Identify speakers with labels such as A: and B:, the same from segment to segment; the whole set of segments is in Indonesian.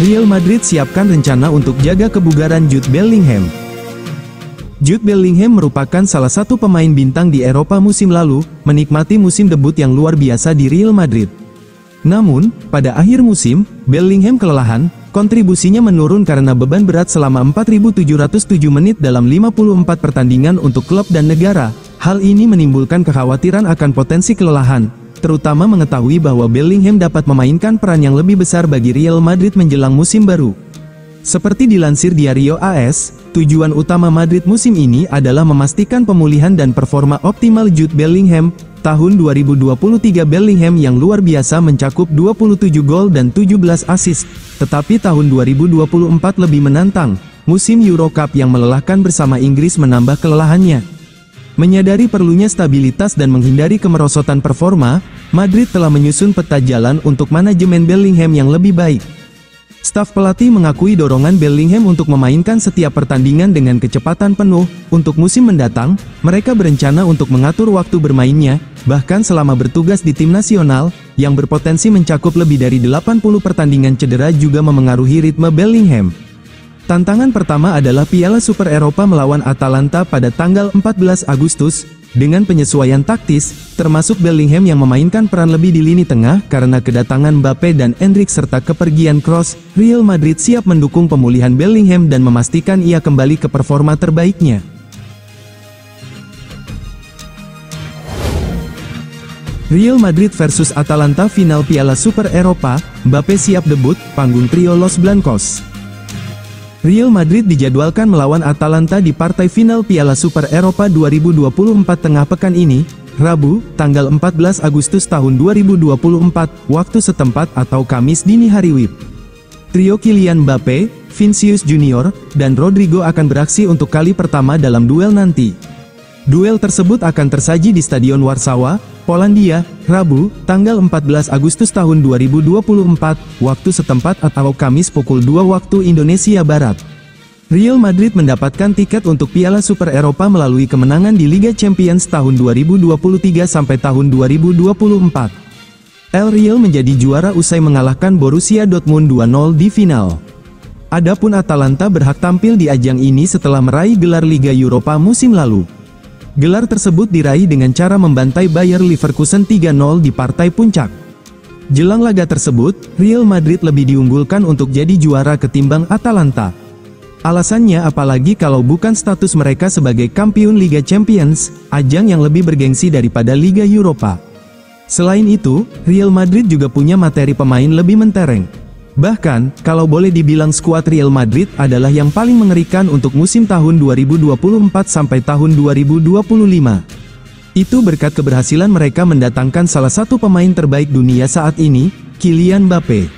A: Real Madrid siapkan rencana untuk jaga kebugaran Jude Bellingham. Jude Bellingham merupakan salah satu pemain bintang di Eropa musim lalu, menikmati musim debut yang luar biasa di Real Madrid. Namun, pada akhir musim, Bellingham kelelahan, kontribusinya menurun karena beban berat selama 4.707 menit dalam 54 pertandingan untuk klub dan negara. Hal ini menimbulkan kekhawatiran akan potensi kelelahan, terutama mengetahui bahwa Bellingham dapat memainkan peran yang lebih besar bagi Real Madrid menjelang musim baru. Seperti dilansir Diario AS, tujuan utama Madrid musim ini adalah memastikan pemulihan dan performa optimal Jude Bellingham. Tahun 2023 Bellingham yang luar biasa mencakup 27 gol dan 17 assist, tetapi tahun 2024 lebih menantang. Musim Euro Cup yang melelahkan bersama Inggris menambah kelelahannya. Menyadari perlunya stabilitas dan menghindari kemerosotan performa, Madrid telah menyusun peta jalan untuk manajemen Bellingham yang lebih baik. Staf pelatih mengakui dorongan Bellingham untuk memainkan setiap pertandingan dengan kecepatan penuh. Untuk musim mendatang, mereka berencana untuk mengatur waktu bermainnya, bahkan selama bertugas di tim nasional, yang berpotensi mencakup lebih dari 80 pertandingan. Cedera juga memengaruhi ritme Bellingham. Tantangan pertama adalah Piala Super Eropa melawan Atalanta pada tanggal 14 Agustus, dengan penyesuaian taktis, termasuk Bellingham yang memainkan peran lebih di lini tengah karena kedatangan Mbappe dan Endrick serta kepergian Kroos. Real Madrid siap mendukung pemulihan Bellingham dan memastikan ia kembali ke performa terbaiknya. Real Madrid versus Atalanta final Piala Super Eropa, Mbappe siap debut, panggung trio Los Blancos. Real Madrid dijadwalkan melawan Atalanta di partai final Piala Super Eropa 2024 tengah pekan ini, Rabu, tanggal 14 Agustus tahun 2024, waktu setempat atau Kamis dini hari WIB. Trio Kylian Mbappe, Vinicius Junior, dan Rodrigo akan beraksi untuk kali pertama dalam duel nanti. Duel tersebut akan tersaji di Stadion Warsawa, Polandia, Rabu, tanggal 14 Agustus tahun 2024, waktu setempat atau Kamis pukul 2 waktu Indonesia Barat. Real Madrid mendapatkan tiket untuk Piala Super Eropa melalui kemenangan di Liga Champions tahun 2023 sampai tahun 2024. El Real menjadi juara usai mengalahkan Borussia Dortmund 2-0 di final. Adapun Atalanta berhak tampil di ajang ini setelah meraih gelar Liga Eropa musim lalu. Gelar tersebut diraih dengan cara membantai Bayer Leverkusen 3-0 di partai puncak. Jelang laga tersebut, Real Madrid lebih diunggulkan untuk jadi juara ketimbang Atalanta. Alasannya apalagi kalau bukan status mereka sebagai kampiun Liga Champions, ajang yang lebih bergengsi daripada Liga Eropa. Selain itu, Real Madrid juga punya materi pemain lebih mentereng. Bahkan, kalau boleh dibilang skuad Real Madrid adalah yang paling mengerikan untuk musim tahun 2024 sampai tahun 2025. Itu berkat keberhasilan mereka mendatangkan salah satu pemain terbaik dunia saat ini, Kylian Mbappe.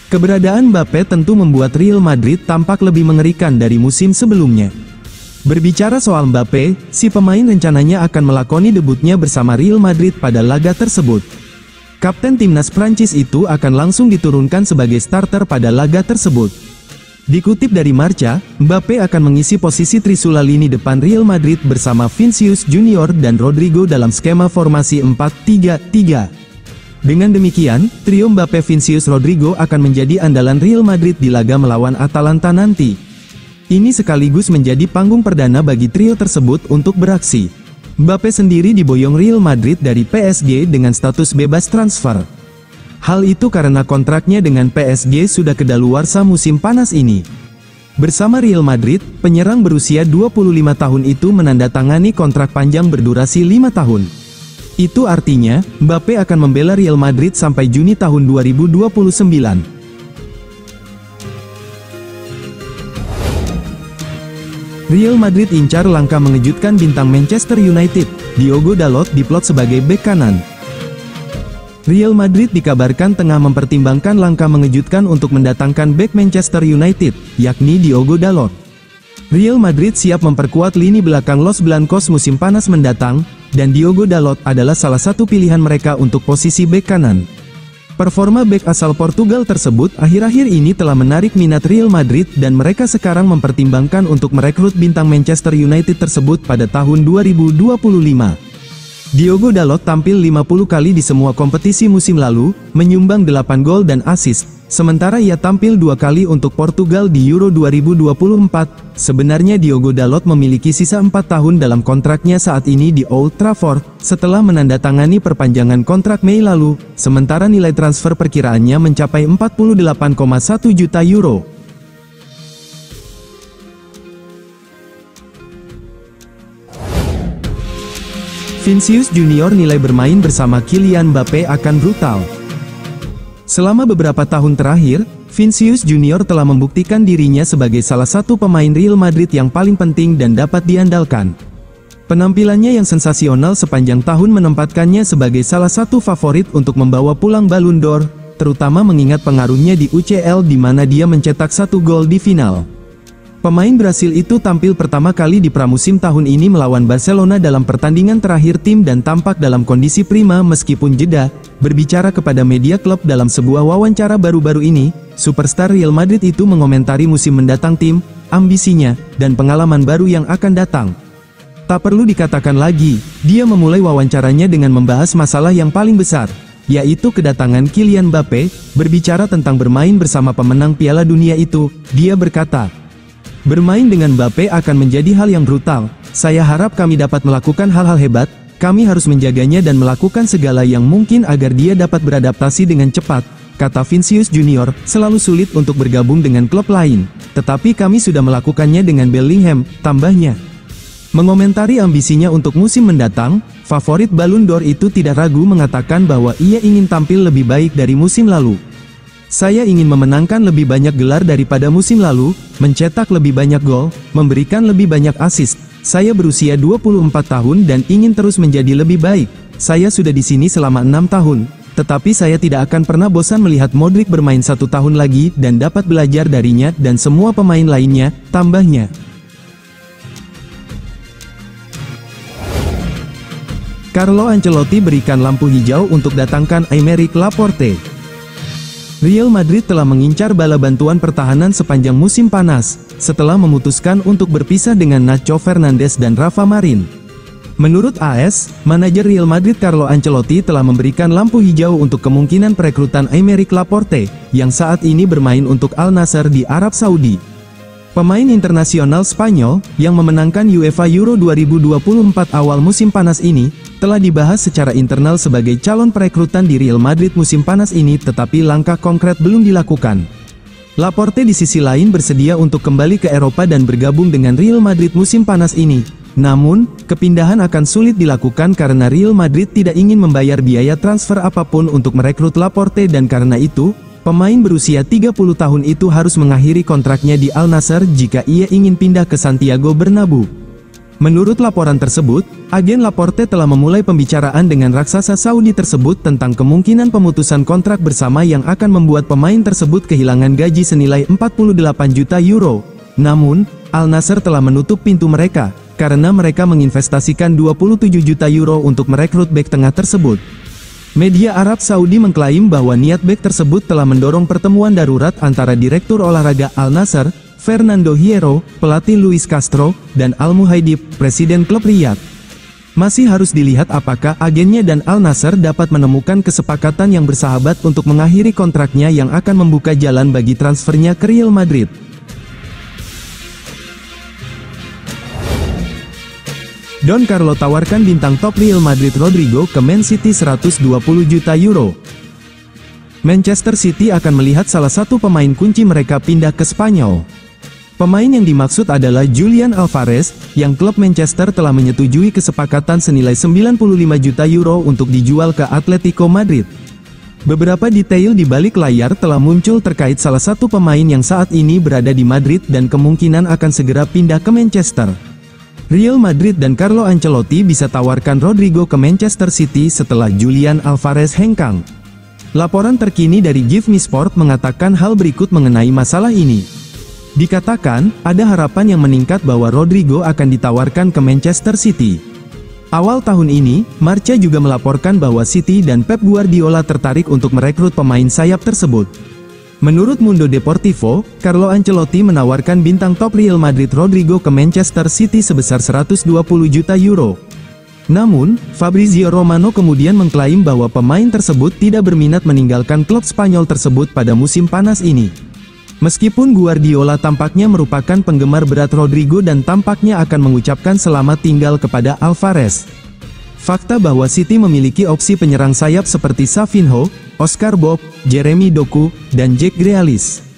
A: Keberadaan Mbappe tentu membuat Real Madrid tampak lebih mengerikan dari musim sebelumnya. Berbicara soal Mbappe, si pemain rencananya akan melakoni debutnya bersama Real Madrid pada laga tersebut. Kapten timnas Prancis itu akan langsung diturunkan sebagai starter pada laga tersebut. Dikutip dari Marca, Mbappe akan mengisi posisi trisula lini depan Real Madrid bersama Vinicius Junior dan Rodrigo dalam skema formasi 4-3-3. Dengan demikian, trio Mbappe Vinicius Rodrigo akan menjadi andalan Real Madrid di laga melawan Atalanta nanti. Ini sekaligus menjadi panggung perdana bagi trio tersebut untuk beraksi. Mbappe sendiri diboyong Real Madrid dari PSG dengan status bebas transfer. Hal itu karena kontraknya dengan PSG sudah kedaluarsa musim panas ini. Bersama Real Madrid, penyerang berusia 25 tahun itu menandatangani kontrak panjang berdurasi 5 tahun. Itu artinya, Mbappe akan membela Real Madrid sampai Juni tahun 2029. Real Madrid incar langkah mengejutkan bintang Manchester United, Diogo Dalot diplot sebagai bek kanan. Real Madrid dikabarkan tengah mempertimbangkan langkah mengejutkan untuk mendatangkan bek Manchester United, yakni Diogo Dalot. Real Madrid siap memperkuat lini belakang Los Blancos musim panas mendatang, dan Diogo Dalot adalah salah satu pilihan mereka untuk posisi bek kanan. Performa bek asal Portugal tersebut akhir-akhir ini telah menarik minat Real Madrid dan mereka sekarang mempertimbangkan untuk merekrut bintang Manchester United tersebut pada tahun 2025. Diogo Dalot tampil 50 kali di semua kompetisi musim lalu, menyumbang 8 gol dan assist. Sementara ia tampil 2 kali untuk Portugal di Euro 2024, sebenarnya Diogo Dalot memiliki sisa 4 tahun dalam kontraknya saat ini di Old Trafford, setelah menandatangani perpanjangan kontrak Mei lalu, sementara nilai transfer perkiraannya mencapai 48,1 juta euro. Vinicius Junior nilai bermain bersama Kylian Mbappe akan brutal. Selama beberapa tahun terakhir, Vinicius Junior telah membuktikan dirinya sebagai salah satu pemain Real Madrid yang paling penting dan dapat diandalkan. Penampilannya yang sensasional sepanjang tahun menempatkannya sebagai salah satu favorit untuk membawa pulang Ballon d'Or, terutama mengingat pengaruhnya di UCL di mana dia mencetak 1 gol di final. Pemain Brasil itu tampil pertama kali di pramusim tahun ini melawan Barcelona dalam pertandingan terakhir tim dan tampak dalam kondisi prima meskipun jeda. Berbicara kepada media klub dalam sebuah wawancara baru-baru ini, superstar Real Madrid itu mengomentari musim mendatang tim, ambisinya, dan pengalaman baru yang akan datang. Tak perlu dikatakan lagi, dia memulai wawancaranya dengan membahas masalah yang paling besar, yaitu kedatangan Kylian Mbappe. Berbicara tentang bermain bersama pemenang Piala Dunia itu, dia berkata, "Bermain dengan Mbappe akan menjadi hal yang brutal. Saya harap kami dapat melakukan hal-hal hebat. Kami harus menjaganya dan melakukan segala yang mungkin agar dia dapat beradaptasi dengan cepat," kata Vinicius Junior. "Selalu sulit untuk bergabung dengan klub lain, tetapi kami sudah melakukannya dengan Bellingham," tambahnya. Mengomentari ambisinya untuk musim mendatang, favorit Ballon d'Or itu tidak ragu mengatakan bahwa ia ingin tampil lebih baik dari musim lalu. "Saya ingin memenangkan lebih banyak gelar daripada musim lalu, mencetak lebih banyak gol, memberikan lebih banyak assist. Saya berusia 24 tahun dan ingin terus menjadi lebih baik. Saya sudah di sini selama 6 tahun, tetapi saya tidak akan pernah bosan melihat Modric bermain 1 tahun lagi dan dapat belajar darinya dan semua pemain lainnya," tambahnya. Carlo Ancelotti berikan lampu hijau untuk datangkan Aymeric Laporte. Real Madrid telah mengincar bala bantuan pertahanan sepanjang musim panas, setelah memutuskan untuk berpisah dengan Nacho Fernandes dan Rafa Marin. Menurut AS, manajer Real Madrid Carlo Ancelotti telah memberikan lampu hijau untuk kemungkinan perekrutan Aymeric Laporte, yang saat ini bermain untuk Al Nassr di Arab Saudi. Pemain internasional Spanyol, yang memenangkan UEFA Euro 2024 awal musim panas ini, telah dibahas secara internal sebagai calon perekrutan di Real Madrid musim panas ini, tetapi langkah konkret belum dilakukan. Laporte di sisi lain bersedia untuk kembali ke Eropa dan bergabung dengan Real Madrid musim panas ini. Namun, kepindahan akan sulit dilakukan karena Real Madrid tidak ingin membayar biaya transfer apapun untuk merekrut Laporte dan karena itu, pemain berusia 30 tahun itu harus mengakhiri kontraknya di Al Nassr jika ia ingin pindah ke Santiago Bernabeu. Menurut laporan tersebut, agen Laporte telah memulai pembicaraan dengan raksasa Saudi tersebut tentang kemungkinan pemutusan kontrak bersama yang akan membuat pemain tersebut kehilangan gaji senilai 48 juta euro. Namun, Al Nassr telah menutup pintu mereka, karena mereka menginvestasikan 27 juta euro untuk merekrut bek tengah tersebut. Media Arab Saudi mengklaim bahwa niat bek tersebut telah mendorong pertemuan darurat antara Direktur Olahraga Al Nassr, Fernando Hierro, pelatih Luis Castro, dan Al Muhaidib, presiden klub Riyadh. Masih harus dilihat apakah agennya dan Al Nassr dapat menemukan kesepakatan yang bersahabat untuk mengakhiri kontraknya yang akan membuka jalan bagi transfernya ke Real Madrid. Don Carlo tawarkan bintang top Real Madrid Rodrigo ke Man City 120 juta euro. Manchester City akan melihat salah satu pemain kunci mereka pindah ke Spanyol. Pemain yang dimaksud adalah Julian Alvarez, yang klub Manchester telah menyetujui kesepakatan senilai 95 juta euro untuk dijual ke Atletico Madrid. Beberapa detail di balik layar telah muncul terkait salah satu pemain yang saat ini berada di Madrid dan kemungkinan akan segera pindah ke Manchester. Real Madrid dan Carlo Ancelotti bisa tawarkan Rodrigo ke Manchester City setelah Julian Alvarez hengkang. Laporan terkini dari Give Me Sport mengatakan hal berikut mengenai masalah ini. Dikatakan, ada harapan yang meningkat bahwa Rodrigo akan ditawarkan ke Manchester City. Awal tahun ini, Marca juga melaporkan bahwa City dan Pep Guardiola tertarik untuk merekrut pemain sayap tersebut. Menurut Mundo Deportivo, Carlo Ancelotti menawarkan bintang top Real Madrid Rodrigo ke Manchester City sebesar 120 juta euro. Namun, Fabrizio Romano kemudian mengklaim bahwa pemain tersebut tidak berminat meninggalkan klub Spanyol tersebut pada musim panas ini. Meskipun Guardiola tampaknya merupakan penggemar berat Rodrigo dan tampaknya akan mengucapkan selamat tinggal kepada Alvarez. Fakta bahwa City memiliki opsi penyerang sayap seperti Savinho, Oscar Bob, Jeremy Doku, dan Jack Grealish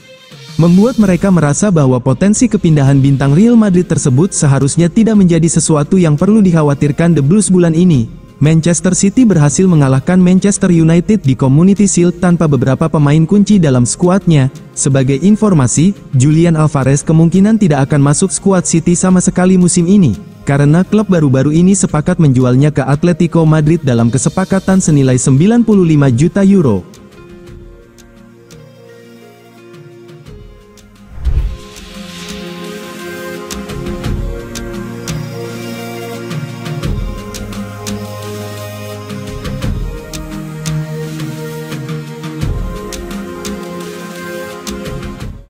A: membuat mereka merasa bahwa potensi kepindahan bintang Real Madrid tersebut seharusnya tidak menjadi sesuatu yang perlu dikhawatirkan The Blues bulan ini. Manchester City berhasil mengalahkan Manchester United di Community Shield tanpa beberapa pemain kunci dalam skuadnya. Sebagai informasi, Julian Alvarez kemungkinan tidak akan masuk skuad City sama sekali musim ini, karena klub baru-baru ini sepakat menjualnya ke Atletico Madrid dalam kesepakatan senilai 95 juta euro.